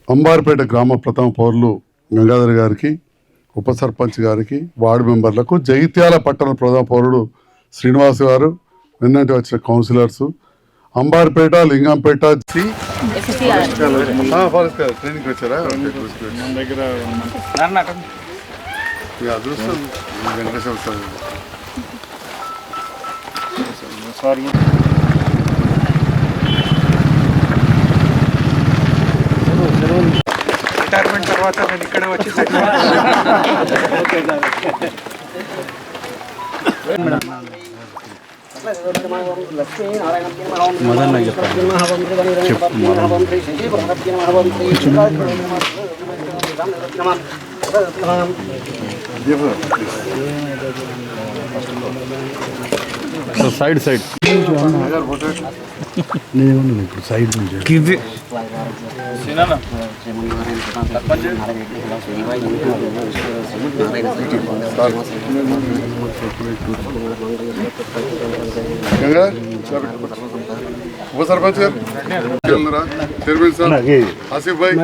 అంబార్పేట గ్రామ ప్రథమ పౌరులు గంగాధర్ గారికి, ఉప సర్పంచ్ గారికి, వార్డు మెంబర్లకు, జగిత్యాల పట్టణ ప్రథమ పౌరుడు శ్రీనివాస్ గారు, వెన్నంటి వచ్చిన కౌన్సిలర్స్, అంబార్పేట, లింగంపేట ట్రైనింగ్ వచ్చారా? అదృష్టం వెంకటేశ్వర సార్. రిటైర్మెంట్ తర్వాత నేను ఇక్కడే వచ్చి సైడ్ సైడ్ నేను ఇప్పుడు సైడ్ నుంచి ఉప సర్పంచ్ గారు, చైర్మన్ సార్, ఆసిఫ్ భాయ్,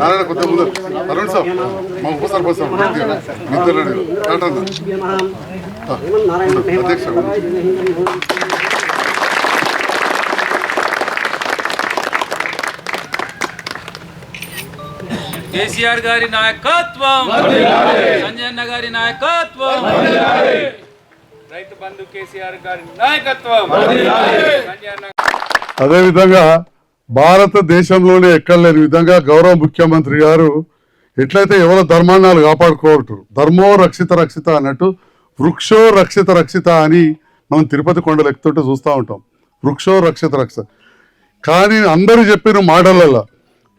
నారాయణ కొత్త ముందు అరుణ్ సార్, మా ఉప సర్పంచ్ సార్ అధ్యక్ష. కేసీఆర్ గారి నాయకత్వం, సంజయ్ అన్న గారి నాయకత్వం, రైతు బంధు కేసీఆర్ గారి నాయకత్వం. అదేవిధంగా భారతదేశంలోనే ఎక్కడ లేని విధంగా గౌరవ ముఖ్యమంత్రి గారు ఎట్లయితే ఎవరో ధర్మాన్నాలు కాపాడుకోవటరు, ధర్మో రక్షిత రక్షిత అన్నట్టు వృక్షో రక్షిత రక్షిత అని మనం తిరుపతి కొండలు ఎక్కుతుంటే చూస్తూ ఉంటాం. వృక్షో రక్షిత రక్షిత. కానీ అందరూ చెప్పిన మాటలలో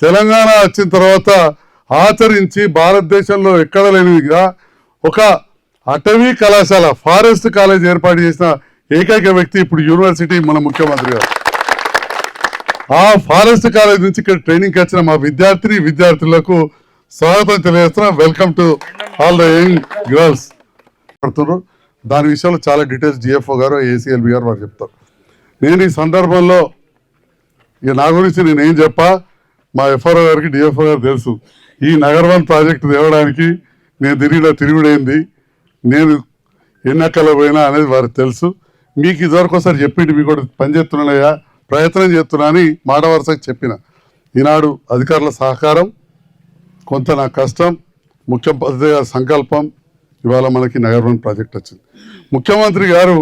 తెలంగాణ వచ్చిన తర్వాత ఆచరించి భారతదేశంలో ఎక్కడ లేనిదిగా ఒక అటవీ కళాశాల, ఫారెస్ట్ కాలేజ్ ఏర్పాటు చేసిన ఏకైక వ్యక్తి ఇప్పుడు యూనివర్సిటీ మన ముఖ్యమంత్రి గారు. ఆ ఫారెస్ట్ కాలేజ్ నుంచి ఇక్కడ ట్రైనింగ్కి వచ్చిన మా విద్యార్థులకు స్వాగతం తెలియజేస్తున్నా. Welcome to all the young girls. పడుతున్నారు దాని విషయంలో చాలా డీటెయిల్స్ డిఎఫ్ఓ గారు, ఏసీఎల్బి గారు వారు చెప్తారు. నేను ఈ సందర్భంలో ఇక నా గురించి నేనేం చెప్పా, మా ఎఫ్ఆర్ఓ గారికి డిఎఫ్ఓ గారు తెలుసు. ఈ నగర్-1 ప్రాజెక్టు తేవడానికి నేను తిరుగుడైంది, నేను ఎన్నెక్కలో పోయినా అనేది వారికి తెలుసు. మీకు ఇదివరకు ఒకసారి చెప్పింది, మీకు కూడా పనిచేస్తున్నానయ్యా, ప్రయత్నం చేస్తున్నా అని మాట వరుసకి చెప్పిన. ఈనాడు అధికారుల సహకారం, కొంత నా కష్టం, ముఖ్యమంత్రి గారి సంకల్పం, ఇవాళ మనకి నగర్-1 ప్రాజెక్ట్ వచ్చింది. ముఖ్యమంత్రి గారు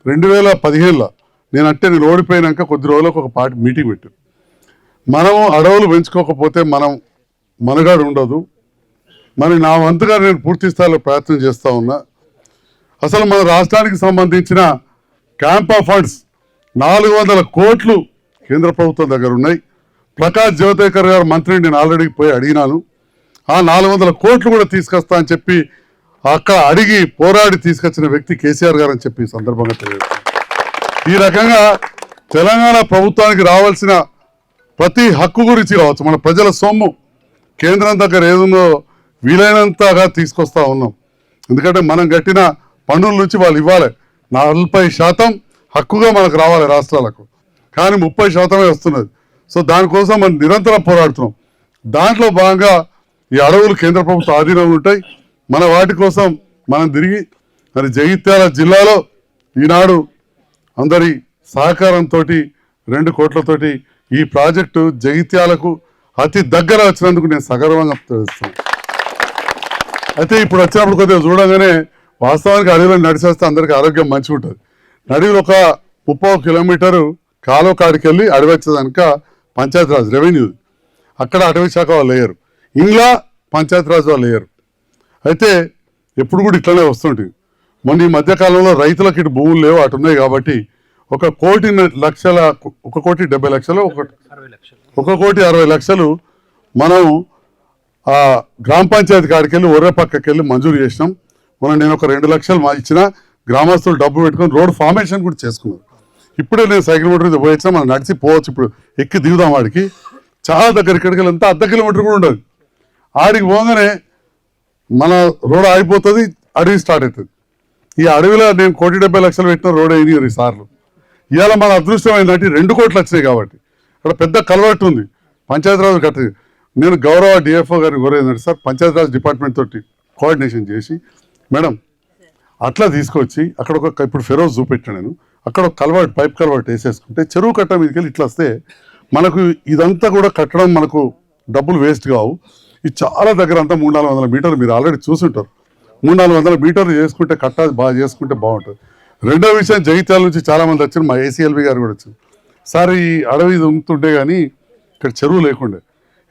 2015లో నేను ఓడిపోయినాక కొద్ది రోజులకు ఒక మీటింగ్ పెట్టారు. మనము అడవులు పెంచుకోకపోతే మనం మనుగడ ఉండదు. మరి నా వంతుగా నేను పూర్తి స్థాయిలో ప్రయత్నం చేస్తూ ఉన్నా. అసలు మన రాష్ట్రానికి సంబంధించిన క్యాంపా ఫండ్స్ 400 కోట్లు కేంద్ర ప్రభుత్వం దగ్గర ఉన్నాయి. ప్రకాష్ జవదేకర్ గారు మంత్రిని నేను ఆల్రెడీ పోయి అడిగినాను. ఆ 400 కోట్లు కూడా తీసుకొస్తా అని చెప్పి అక్కడ అడిగి పోరాడి తీసుకొచ్చిన వ్యక్తి కేసీఆర్ గారు అని చెప్పి సందర్భంగా తెలియజేస్తాను. ఈ రకంగా తెలంగాణ ప్రభుత్వానికి రావాల్సిన ప్రతి హక్కు గురించి కావచ్చు, మన ప్రజల సొమ్ము కేంద్రం దగ్గర ఏదుందో వీలైనంతగా తీసుకొస్తా ఉన్నాం. ఎందుకంటే మనం కట్టిన పన్నుల నుంచి వాళ్ళు ఇవ్వాలి. 40% హక్కుగా మనకు రావాలి రాష్ట్రాలకు, కానీ 30% వస్తున్నది. సో దానికోసం మనం నిరంతరం పోరాడుతున్నాం. దాంట్లో భాగంగా ఈ అడవులు కేంద్ర ప్రభుత్వ ఆధీనంలో ఉంటాయి. మన వాటి కోసం మనం తిరిగి మరి జగిత్యాల జిల్లాలో ఈనాడు అందరి సహకారంతో 2 కోట్లతోటి ఈ ప్రాజెక్టు జగిత్యాలకు అతి దగ్గర వచ్చినందుకు నేను సగర్వంగా తెలుస్తాను. అయితే ఇప్పుడు వచ్చినప్పుడు కొద్దిగా చూడగానే వాస్తవానికి అడవిలో నడిచేస్తే అందరికీ ఆరోగ్యం మంచిగా ఉంటుంది. నడివిలో ఒక 30 కిలోమీటరు కాలువ కాడికి వెళ్ళి అడవి వచ్చేదానిక పంచాయతీరాజ్ రెవెన్యూ, అక్కడ అటవీ శాఖ వాళ్ళు లేరు, ఇంగ్లా పంచాయతీరాజ్ వాళ్ళు లేరు. అయితే ఎప్పుడు కూడా ఇట్లనే వస్తుంటుంది. మొన్న ఈ మధ్యకాలంలో రైతులకు ఇటు భూములు లేవు, అటు ఉన్నాయి కాబట్టి 1,70,00,000 1,60,00,000 మనం ఆ గ్రామ పంచాయతీ కాడికి వెళ్ళి ఒర్రె పక్కకి వెళ్ళి మంజూరు చేసినాం. నేను ఒక 2 లక్షలు ఇచ్చిన గ్రామస్తులు డబ్బు పెట్టుకొని రోడ్ ఫార్మేషన్ కూడా చేసుకున్నారు. ఇప్పుడే నేను సైకిల్ మోటార్ మీద పోయించినా మనం నడిచి పోవచ్చు. ఇప్పుడు ఎక్కి దిగుదాం. వాడికి చాలా దగ్గర, ఇక్కడికి వెళ్ళి అంతా 1/2 కిలోమీటర్ కూడా ఉండదు. ఆడికి పోగానే మన రోడ్ ఆగిపోతుంది, అడవి స్టార్ట్ అవుతుంది. ఈ అడవిలో నేను 1,70,00,000 పెట్టిన రోడ్ అయింది ఈసార్లు. ఇవాళ మన అదృష్టం ఏంటంటే 2 కోట్లు వచ్చినాయి కాబట్టి అక్కడ పెద్ద కలవట్టు ఉంది. పంచాయతీరాజ్ కట్ట నేను గౌరవ డిఎఫ్ఓ గారిని కోరేదంటే సార్ పంచాయతీరాజ్ డిపార్ట్మెంట్ తోటి కోఆర్డినేషన్ చేసి మేడం అట్లా తీసుకొచ్చి అక్కడ ఇప్పుడు ఫెరోజ్ చూపెట్టాను నేను, అక్కడ ఒక కలవాటు పైప్ కలవాటు వేసేసుకుంటే చెరువు కట్ట మీదకి వెళ్ళి ఇట్లా వస్తే మనకు ఇదంతా కూడా కట్టడం మనకు డబ్బులు వేస్ట్ కావు. ఇది చాలా దగ్గర అంతా 300-400 మీటర్లు మీరు ఆల్రెడీ చూసుంటారు. 300-400 మీటర్లు చేసుకుంటే కట్ట బాగా చేసుకుంటే బాగుంటుంది. రెండో విషయం, జగిత్యాల నుంచి చాలామంది వచ్చారు, మా ఏసీఎల్బీ గారు కూడా వచ్చారు. సార్ ఈ అడవి ఉంటుండే కానీ ఇక్కడ చెరువు లేకుండే,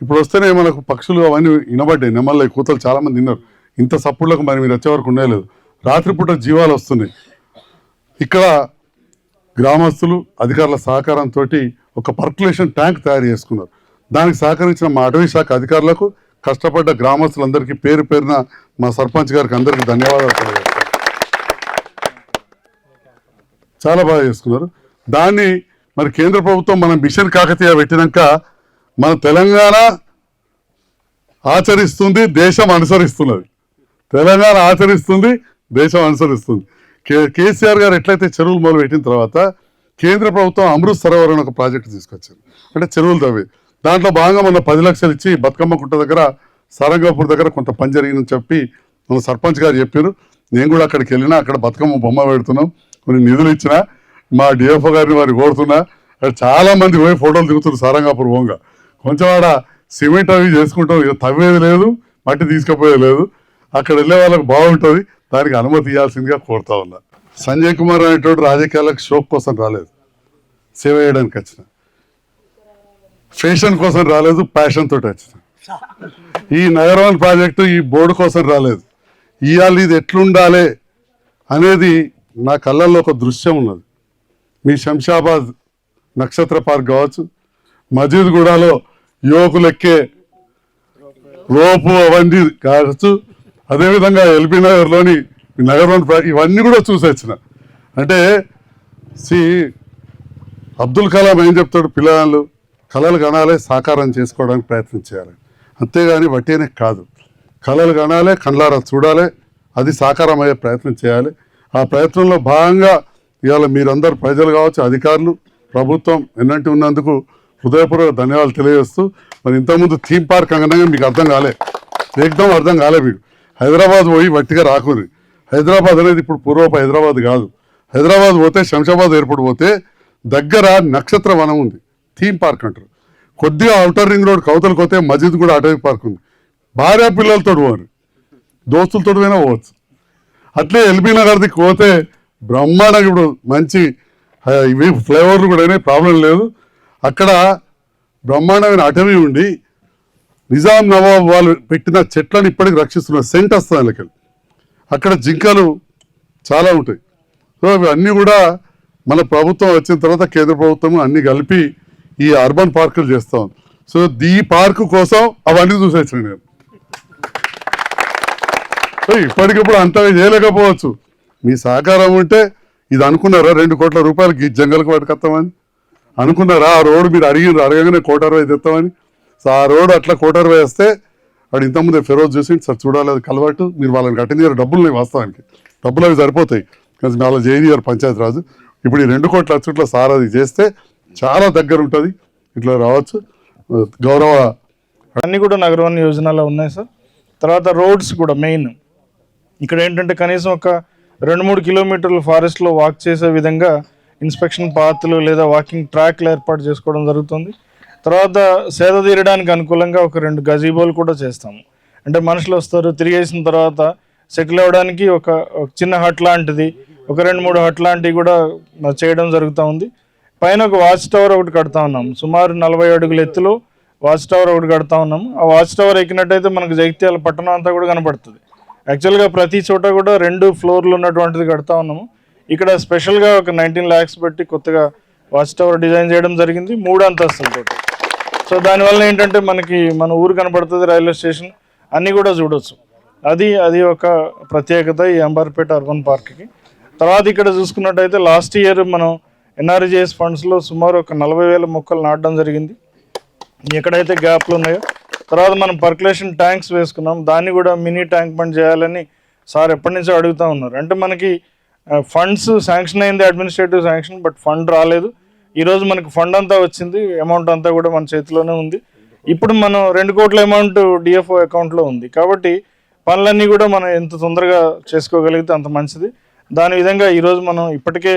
ఇప్పుడు వస్తేనే మనకు పక్షులు అవన్నీ వినబడ్డాయి, నెమ్మల్లాయి కూతలు చాలామంది తిన్నారు. ఇంత సప్పుడులకు మరి మీరు వచ్చే వరకు ఉండలేదు. రాత్రిపూట జీవాలు వస్తున్నాయి. ఇక్కడ గ్రామస్తులు అధికారుల సహకారంతో ఒక పర్కులేషన్ ట్యాంక్ తయారు చేసుకున్నారు. దానికి సహకరించిన మా అటవీ శాఖ అధికారులకు, కష్టపడ్డ గ్రామస్తులందరికీ పేరు పేరున మా సర్పంచ్ గారికి అందరికీ ధన్యవాదాలు తెలియజేస్తాను. చాలా బాగా చేసుకున్నారు. దాన్ని మరి కేంద్ర ప్రభుత్వం మనం మిషన్ కాకతీయ పెట్టినాక మన తెలంగాణ ఆచరిస్తుంది, దేశం అనుసరిస్తున్నది. తెలంగాణ ఆచరిస్తుంది, దేశం అనుసరిస్తుంది. కేసీఆర్ గారు ఎట్లయితే చెరువులు మొదలు పెట్టిన తర్వాత కేంద్ర ప్రభుత్వం అమృత్ సరోవర్ అని ఒక ప్రాజెక్టు తీసుకొచ్చారు. అంటే చెరువులు తవ్వి దాంట్లో భాగంగా మన 10 లక్షలు ఇచ్చి బతుకమ్మ గుట్ట దగ్గర సారంగాపూర్ దగ్గర కొంత పని జరిగిందని చెప్పి మన సర్పంచ్ గారు చెప్పారు. నేను కూడా అక్కడికి వెళ్ళినా, అక్కడ బతుకమ్మ బొమ్మ పెడుతున్నాం, కొన్ని నిధులు ఇచ్చినా, మా డిఎఫ్ఓ గారిని వారికి కోరుతున్నా. అక్కడ చాలా మంది పోయి ఫోటోలు దిగుతున్నారు సారంగాపూర్ పోగా. కొంచెం ఆడ సిమెంట్ అవి చేసుకుంటాం, తవ్వేది లేదు, మట్టి తీసుకుపోయేది లేదు. అక్కడ వెళ్ళే వాళ్ళకి బాగుంటుంది, దానికి అనుమతి ఇవ్వాల్సిందిగా కోరుతా ఉన్నా. సంజయ్ కుమార్ అనేటువంటి రాజకీయాలకు షోక్ కోసం రాలేదు, సేవ చేయడానికి వచ్చిన. ఫ్యాషన్ కోసం రాలేదు, ప్యాషన్ తోటి వచ్చిన. ఈ నగరవన్ ప్రాజెక్టు ఈ బోర్డు కోసం రాలేదు. ఇవాళ ఇది ఎట్లుండాలి అనేది నా కళ్ళల్లో ఒక దృశ్యం ఉన్నది. మీ శంషాబాద్ నక్షత్ర పార్క్ కావచ్చు, మజీద్గూడలో యువకులు ఎక్కే రోపు అవన్నీ కావచ్చు, అదేవిధంగా ఎల్బీ నగర్లోని నగరవన్ ఇవన్నీ కూడా చూసి వచ్చిన. అంటే అబ్దుల్ కలాం ఏం చెప్తాడు, పిల్లలు కళలు కనాలే, సాకారం చేసుకోవడానికి ప్రయత్నం చేయాలి. అంతేగాని వట్టినే కాదు, కళలు కనాలే, కళ్ళారా చూడాలి, అది సాకారం అయ్యే ప్రయత్నం చేయాలి. ఆ ప్రయత్నంలో భాగంగా ఇవాళ మీరందరూ ప్రజలు కావచ్చు, అధికారులు, ప్రభుత్వం ఎన్నంటి ఉన్నందుకు హృదయపూర్వక ధన్యవాదాలు తెలియజేస్తూ, మరి ఇంతకుముందు థీమ్ పార్క్ అనగానే మీకు అర్థం కాలే, ఏకదం అర్థం కాలే మీకు. హైదరాబాద్ పోయి వట్టిగా రాకూరి. హైదరాబాద్ అనేది ఇప్పుడు పూర్వపు హైదరాబాద్ కాదు. హైదరాబాద్ పోతే, శంషాబాద్ ఎయిర్పోర్ట్ పోతే దగ్గర నక్షత్ర వనం ఉంది, థీమ్ పార్క్ అంటారు. కొద్దిగా అవుటర్ రింగ్ రోడ్ కవతలకు పోతే మజీద్ కూడా అటవీ పార్క్ ఉంది. భార్య పిల్లలతో పోరు, దోస్తులతో పోయినా పోవచ్చు. అట్లే ఎల్బీ నగర్కి పోతే బ్రహ్మాండంగా ఇప్పుడు మంచి ఇవి ఫ్లైఓవర్లు కూడా అయినాయి, ప్రాబ్లం లేదు. అక్కడ బ్రహ్మాండమైన అటవీ ఉండి నిజాం నవాబ్ వాళ్ళు పెట్టిన చెట్లను ఇప్పటికి రక్షిస్తున్నారు. సెంట్ వస్తుంది వాళ్ళకి. అక్కడ జింకలు చాలా ఉంటాయి. సో ఇవన్నీ కూడా మన ప్రభుత్వం వచ్చిన తర్వాత కేంద్ర ప్రభుత్వం అన్ని కలిపి ఈ అర్బన్ పార్కులు చేస్తాం. సో ఈ పార్కు కోసం అవన్నీ చూసేసాను నేను. ఇప్పటికిప్పుడు అంతగా చేయలేకపోవచ్చు, మీ సహకారం ఉంటే. ఇది అనుకున్నారా 2 కోట్ల రూపాయలకి ఈ జంగల్కి పట్టుకొస్తామని అనుకున్నారా? ఆ రోడ్డు మీరు అడగగానే 1,60,000 తెస్తామని. సో ఆ రోడ్డు అట్లా 1,60,000 వేస్తే వాడు ఇంతకుముందే ఫెరోజ్ చూసి సార్ చూడాలి, అది కలవాటు, మీరు వాళ్ళని కట్టించారు, డబ్బులు లేవు వాస్తవానికి, డబ్బులు అవి సరిపోతాయి కానీ వాళ్ళ చేయనియారు పంచాయతీ రాజు. ఇప్పుడు ఈ 2 కోట్ల అచ్చుట్లో సార్ అది చేస్తే చాలా దగ్గర ఉంటుంది, ఇట్లా రావచ్చు. గౌరవ అన్నీ కూడా నగరవన్ యోజనలో ఉన్నాయి సార్. తర్వాత రోడ్స్ కూడా మెయిన్ ఇక్కడ ఏంటంటే కనీసం ఒక 2-3 కిలోమీటర్లు ఫారెస్ట్లో వాక్ చేసే విధంగా ఇన్స్పెక్షన్ పాత్లు లేదా వాకింగ్ ట్రాక్లు ఏర్పాటు చేసుకోవడం జరుగుతుంది. తర్వాత సేద తీరడానికి అనుకూలంగా ఒక 2 గజీబోలు కూడా చేస్తాము. అంటే మనుషులు వస్తారు, తిరిగేసిన తర్వాత సెటిల్ అవ్వడానికి ఒక చిన్న హట్ లాంటిది, ఒక 2-3 హట్ లాంటివి కూడా చేయడం జరుగుతూ ఉంది. పైన ఒక వాచ్ టవర్ ఒకటి కడతా ఉన్నాం, సుమారు 40 అడుగుల ఎత్తులో వాచ్ టవర్ ఒకటి కడతా ఉన్నాము. ఆ వాచ్ టవర్ ఎక్కినట్టయితే మనకు జగిత్యాల పట్టణం అంతా కూడా కనపడుతుంది. యాక్చువల్గా ప్రతి చోట కూడా 2 ఫ్లోర్లు ఉన్నటువంటిది కడతా ఉన్నాము. ఇక్కడ స్పెషల్గా ఒక 19 lakhs పెట్టి కొత్తగా వాచ్ టవర్ డిజైన్ చేయడం జరిగింది, 3 అంతస్తులతో. సో దానివల్ల ఏంటంటే మనకి మన ఊరు కనపడుతుంది, రైల్వే స్టేషన్ అన్నీ కూడా చూడవచ్చు. అది ఒక ప్రత్యేకత ఈ అంబర్పేట అర్బన్ పార్క్కి. తర్వాత ఇక్కడ చూసుకున్నట్టయితే లాస్ట్ ఇయర్ మనం ఎన్ఆర్జీఎస్ ఫండ్స్లో సుమారు ఒక 40,000 మొక్కలు నాటడం జరిగింది. ఎక్కడైతే గ్యాప్లు ఉన్నాయో తర్వాత మనం పర్కులేషన్ ట్యాంక్స్ వేసుకున్నాం, దాన్ని కూడా మినీ ట్యాంక్ బండ్ చేయాలని సార్ ఎప్పటి నుంచో అడుగుతూ ఉన్నారు. అంటే మనకి ఫండ్స్ శాంక్షన్ అయింది, అడ్మినిస్ట్రేటివ్ శాంక్షన్, బట్ ఫండ్ రాలేదు. ఈరోజు మనకు ఫండ్ అంతా వచ్చింది, అమౌంట్ అంతా కూడా మన చేతిలోనే ఉంది. ఇప్పుడు మనం 2 కోట్ల అమౌంట్ డిఎఫ్ఓ అకౌంట్లో ఉంది. కాబట్టి పనులన్నీ కూడా మనం ఎంత తొందరగా చేసుకోగలిగితే అంత మంచిది. దాని విధంగా ఈరోజు మనం ఇప్పటికే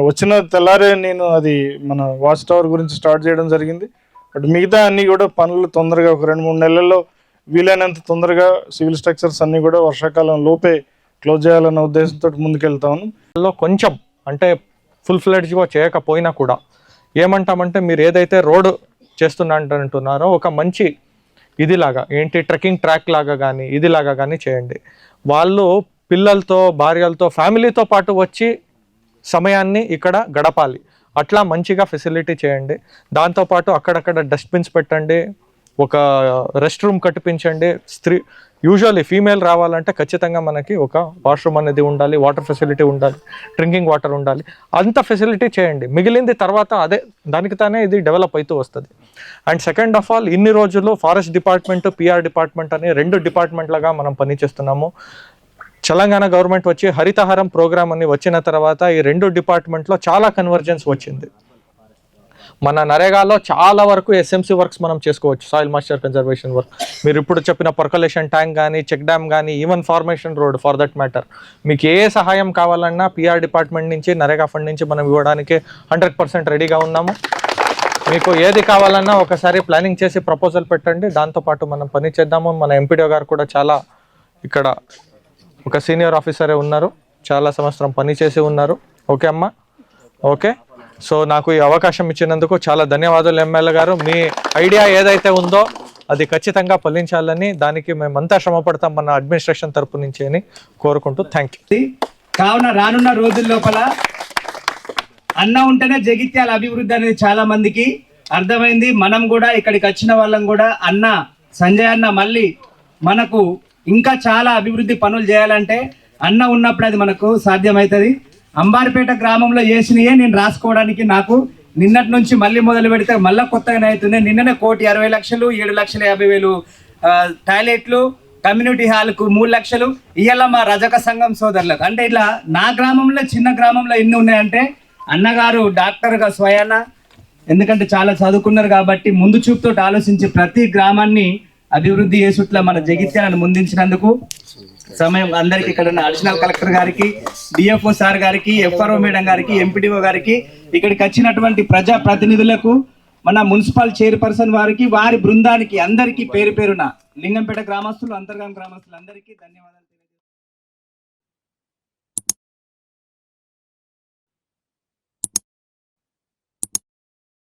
వచ్చిన తెల్లారే నేను అది మన వాచ్ టవర్ గురించి స్టార్ట్ చేయడం జరిగింది. బట్ మిగతా అన్నీ కూడా పనులు తొందరగా ఒక 2-3 నెలల్లో వీలైనంత తొందరగా సివిల్ స్ట్రక్చర్స్ అన్నీ కూడా వర్షాకాలం లోపే క్లోజ్ చేయాలన్న ఉద్దేశంతో ముందుకెళ్తాను. కొంచెం అంటే ఫుల్ ఫ్లెడ్జ్గా చేయకపోయినా కూడా ఏమంటామంటే, మీరు ఏదైతే రోడ్ చేస్తున్నట్టున్నారో ఒక మంచి ఇదిలాగా ఏంటి ట్రెక్కింగ్ ట్రాక్ లాగా కానీ ఇదిలాగా కానీ చేయండి. వాళ్ళు పిల్లలతో, భార్యలతో, ఫ్యామిలీతో పాటు వచ్చి సమయాన్ని ఇక్కడ గడపాలి. అట్లా మంచిగా ఫెసిలిటీ చేయండి. దాంతోపాటు అక్కడక్కడ డస్ట్బిన్స్ పెట్టండి, ఒక రెస్ట్ రూమ్ కట్టించండి. యూజువల్లీ ఫీమేల్ రావాలంటే ఖచ్చితంగా మనకి ఒక వాష్రూమ్ అనేది ఉండాలి, వాటర్ ఫెసిలిటీ ఉండాలి, డ్రింకింగ్ వాటర్ ఉండాలి. అంత ఫెసిలిటీ చేయండి. మిగిలింది తర్వాత అదే దానికి తానే ఇది డెవలప్ అవుతూ వస్తుంది. అండ్ సెకండ్ ఆఫ్ ఆల్, ఇన్ని రోజులు ఫారెస్ట్ డిపార్ట్మెంట్, పిఆర్ డిపార్ట్మెంట్ అని 2 డిపార్ట్మెంట్లుగా మనం పనిచేస్తున్నాము. తెలంగాణ గవర్నమెంట్ వచ్చి హరితహారం ప్రోగ్రామ్ అని వచ్చిన తర్వాత ఈ 2 డిపార్ట్మెంట్లో చాలా కన్వర్జెన్స్ వచ్చింది. మన నరేగాలో చాలా వరకు ఎస్ఎంసీ వర్క్స్ మనం చేసుకోవచ్చు, సాయిల్ మాయిశ్చర్ కన్జర్వేషన్ వర్క్. మీరు ఇప్పుడు చెప్పిన పర్కులేషన్ ట్యాంక్ కానీ, చెక్ డ్యామ్ కానీ, even formation road for that matter, మీకు ఏ సహాయం కావాలన్నా పిఆర్ డిపార్ట్మెంట్ నుంచి, నరేగా ఫండ్ నుంచి మనం ఇవ్వడానికి 100% రెడీగా ఉన్నాము. మీకు ఏది కావాలన్నా ఒకసారి ప్లానింగ్ చేసి ప్రపోజల్ పెట్టండి, దాంతోపాటు మనం పని చేద్దాము. మన ఎంపీడీఓ గారు కూడా చాలా ఇక్కడ ఒక సీనియర్ ఆఫీసరే ఉన్నారు, చాలా సంవత్సరం పని చేసి ఉన్నారు. ఓకే అమ్మా, ఓకే. సో నాకు ఈ అవకాశం ఇచ్చినందుకు చాలా ధన్యవాదాలు ఎమ్మెల్యే గారు. మీ ఐడియా ఏదైతే ఉందో అది ఖచ్చితంగా ఫలించాలని దానికి మేమంతా శ్రమపడతాం మన అడ్మినిస్ట్రేషన్ తరపు నుంచి అని కోరుకుంటూ థ్యాంక్ యూ. కావున రానున్న రోజుల లోపల అన్న ఉంటేనే జగిత్యాల అభివృద్ధి అనేది చాలా మందికి అర్థమైంది. మనం కూడా ఇక్కడికి వచ్చిన వాళ్ళం కూడా అన్న సంజయ్ అన్న మళ్ళీ మనకు ఇంకా చాలా అభివృద్ధి పనులు చేయాలంటే అన్న ఉన్నప్పుడు అది మనకు సాధ్యమవుతుంది. అంబారిపేట గ్రామంలో చేసినయే నేను రాసుకోవడానికి నాకు నిన్నటి నుంచి మళ్ళీ మొదలు పెడితే మళ్ళీ కొత్తగానే అవుతుంది. నిన్ననే 1,60,00,000, 7,50,000 టాయిలెట్లు, కమ్యూనిటీ హాల్కు 3 లక్షలు ఇవాళ మా రజక సంఘం సోదరులకు. అంటే ఇట్లా నా గ్రామంలో, చిన్న గ్రామంలో ఎన్ని ఉన్నాయంటే అన్నగారు డాక్టర్గా స్వయాన, ఎందుకంటే చాలా చదువుకున్నారు కాబట్టి ముందు చూపుతో ఆలోచించి ప్రతి గ్రామాన్ని అభివృద్ధి చేసుట్లా మన జగిత్యాలను ముందించినందుకు సమయం అందరికి ఇక్కడ ఉన్న అడిషనల్ కలెక్టర్ గారికి, డిఎఫ్ఓ సార్ గారికి, ఎఫ్ఆర్ఓ మేడం గారికి, ఎంపీడీఓ గారికి, ఇక్కడికి వచ్చినటువంటి ప్రజా ప్రతినిధులకు, మన మున్సిపల్ చైర్పర్సన్ వారికి, వారి బృందానికి అందరికీ పేరు పేరున లింగంపేట గ్రామస్తులు, అంతర్గాం గ్రామస్తులు అందరికీ ధన్యవాదాలు.